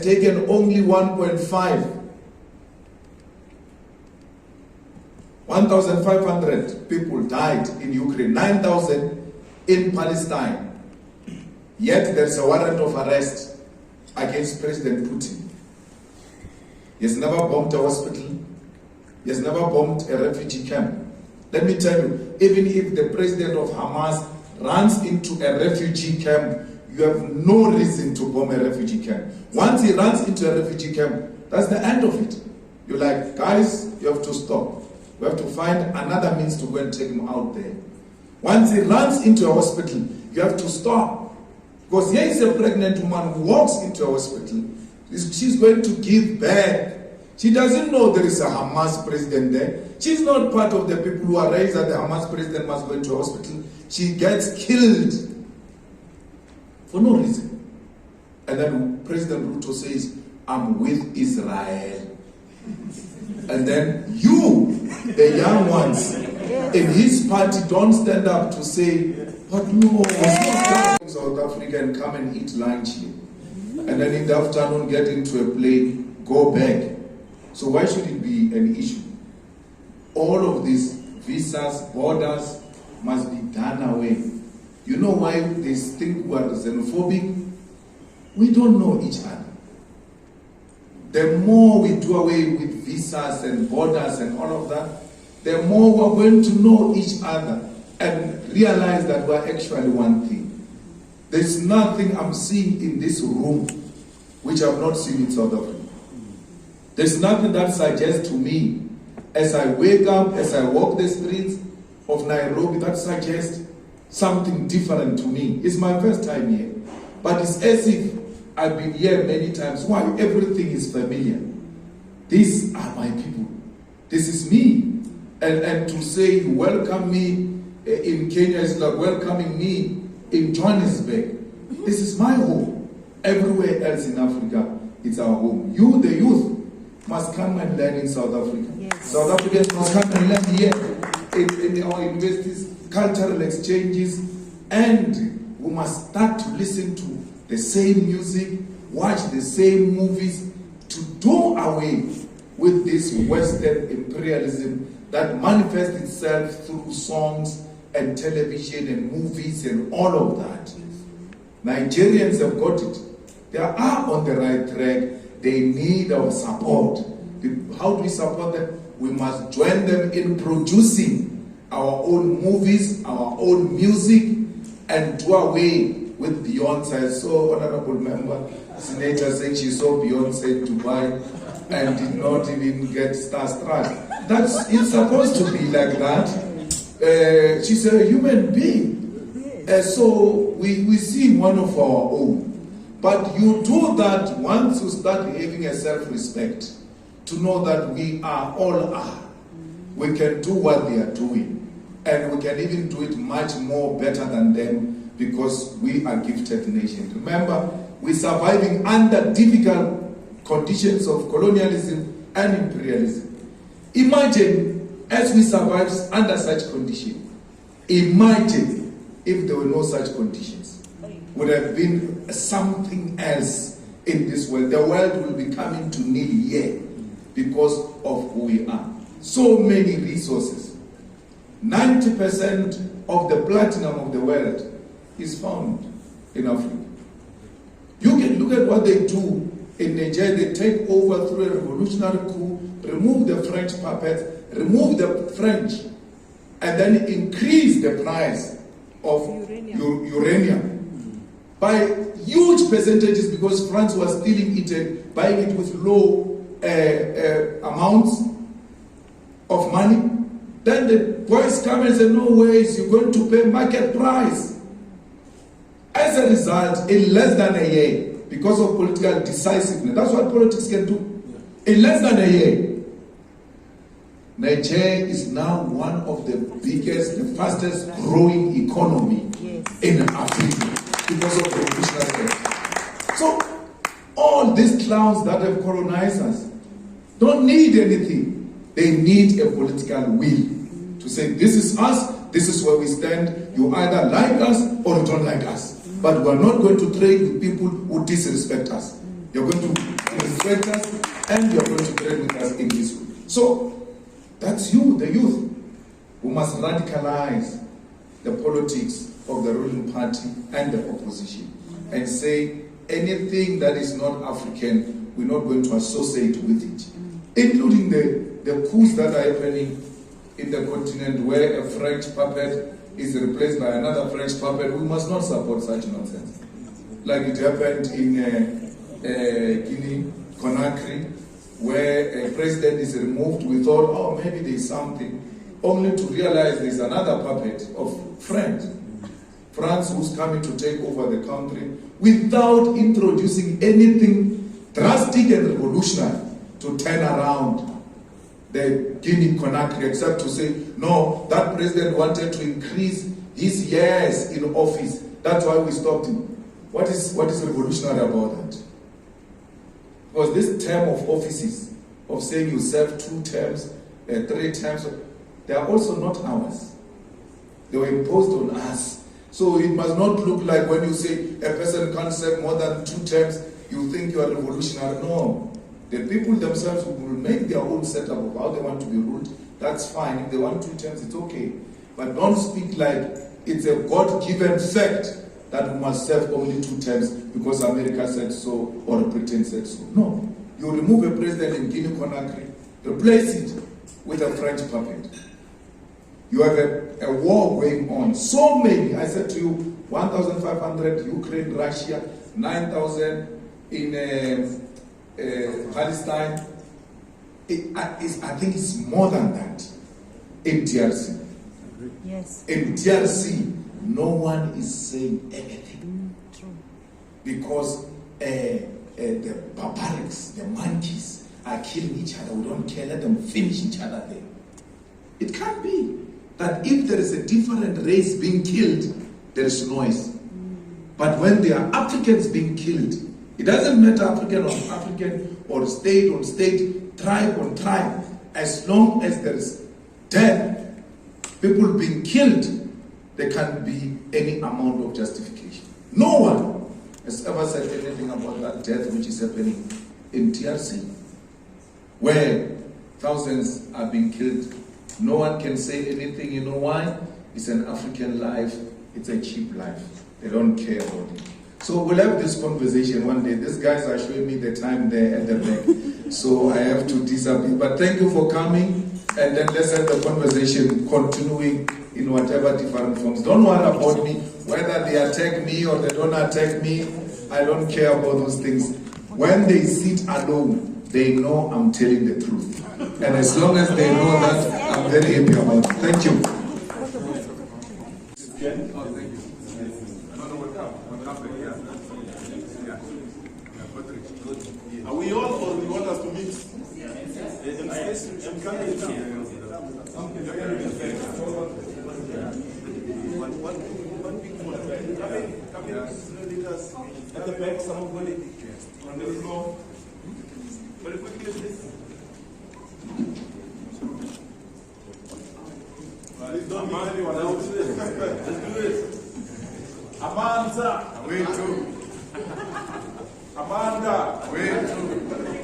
taken only 1,500 people died in Ukraine, 9,000 in Palestine. Yet there's a warrant of arrest against President Putin. He has never bombed a hospital. He has never bombed a refugee camp. Let me tell you, even if the president of Hamas runs into a refugee camp, you have no reason to bomb a refugee camp. Once he runs into a refugee camp, that's the end of it. You're like, guys, you have to stop. We have to find another means to go and take him out there. Once he runs into a hospital, you have to stop. Because here is a pregnant woman who walks into a hospital. She's going to give birth. She doesn't know there is a Hamas president there. She's not part of the people who are raised that the Hamas president must go into a hospital. She gets killed for no reason. And then President Ruto says, I'm with Israel. And then you, the young ones in his party, don't stand up to say, but no, South Africa and come and eat lunch here. And then in the afternoon get into a plane, go back. So why should it be an issue? All of these visas, borders must be done away. You know why they think we are xenophobic? We don't know each other. The more we do away with visas and borders and all of that, the more we're going to know each other and realize that we're actually one thing. There's nothing I'm seeing in this room which I've not seen in South Africa. There's nothing that suggests to me, as I wake up, as I walk the streets of Nairobi, that suggests something different to me. It's my first time here. But it's as if I've been here many times. Why? Everything is familiar. These are my people. This is me. And to say you welcome me in Kenya is like welcoming me in Johannesburg. This is my home. Everywhere else in Africa, it's our home. You, the youth, must come and learn in South Africa. Yes. South Africans must come and learn here in our universities, cultural exchanges, and we must start to listen to the same music, watch the same movies, to do away with this Western imperialism that manifests itself through songs and television and movies and all of that. Nigerians have got it. They are on the right track. They need our support. How do we support them? We must join them in producing our own movies, our own music, and do away with Beyonce. I saw honorable member, Senator, saying she saw Beyonce in Dubai and did not even get starstruck. It's supposed to be like that. She's a human being. So we see one of our own. But you do that once you start having a self-respect, to know that we are all are. We can do what they are doing. And we can even do it much more better than them because we are gifted nation. Remember, we're surviving under difficult conditions of colonialism and imperialism. Imagine as we survive under such conditions. Imagine if there were no such conditions. Would have been something else in this world. The world will be coming to nil here because of who we are. So many resources. 90% of the platinum of the world is found in Africa. You can look at what they do in Nigeria. They take over through a revolutionary coup, remove the French puppets, remove the French, and then increase the price of uranium by huge percentages because France was stealing it and buying it with low amounts of money. Then the boys come and say, no ways, you're going to pay market price. As a result, in less than a year, because of political decisiveness, that's what politics can do. In less than a year, Nigeria is now one of the biggest, the fastest growing economy in Africa because of the revolutionary. So, all these clowns that have colonized us don't need anything. They need a political will to say, this is us, this is where we stand. You either like us or you don't like us. But we're not going to trade with people who disrespect us. You're going to respect us, and you are going to trade with us in this way. So that's you, the youth, who must radicalize the politics of the ruling party and the opposition and say anything that is not African, we're not going to associate with it, including the coups that are happening in the continent where a French puppet is replaced by another French puppet. We must not support such nonsense. Like it happened in Guinea, Conakry, where a president is removed. We thought, oh, maybe there's something, only to realize there's another puppet of France who's coming to take over the country without introducing anything drastic and revolutionary to turn around the Guinea Conakry, except to say, no, that president wanted to increase his years in office. That's why we stopped him. What is revolutionary about that? Because this term of offices, of saying you serve 2 terms, 3 terms, they are also not ours. They were imposed on us. So it must not look like when you say a person can't serve more than 2 terms, you think you are revolutionary. No. The people themselves will make their own setup of how they want to be ruled. That's fine. If they want 2 terms, it's okay. But don't speak like it's a God-given fact that we must serve only 2 terms because America said so or Britain said so. No. You remove a president in Guinea-Conakry, replace it with a French puppet. You have a war going on. So many, I said to you, 1,500 Ukraine, Russia, 9,000 in Palestine. I think it's more than that in DRC. Yes. In DRC, no one is saying anything. True. Because the barbarics, the monkeys, are killing each other. We don't care. Let them finish each other there. It can't be that if there is a different race being killed, there is noise. But when there are Africans being killed, it doesn't matter African on African or state on state, tribe on tribe, as long as there is death, people being killed, there can't be any amount of justification. No one has ever said anything about that death which is happening in TRC, where thousands are being killed. No one can say anything. You know why? It's an African life. It's a cheap life. They don't care about it. So we'll have this conversation one day. These guys are showing me the time there at the back. So I have to disappear. But thank you for coming. And then let's have the conversation continuing in whatever different forms. Don't worry about me. Whether they attack me or they don't attack me, I don't care about those things. When they sit alone, they know I'm telling the truth. And as long as they know that, I'm very happy about it. Thank you. Are we all or do you want us to mix? At the back, somebody on the floor. Very quickly, please. Please don't mind anyone else. Let's do it. Amanda, wait too. Amanda, wait too.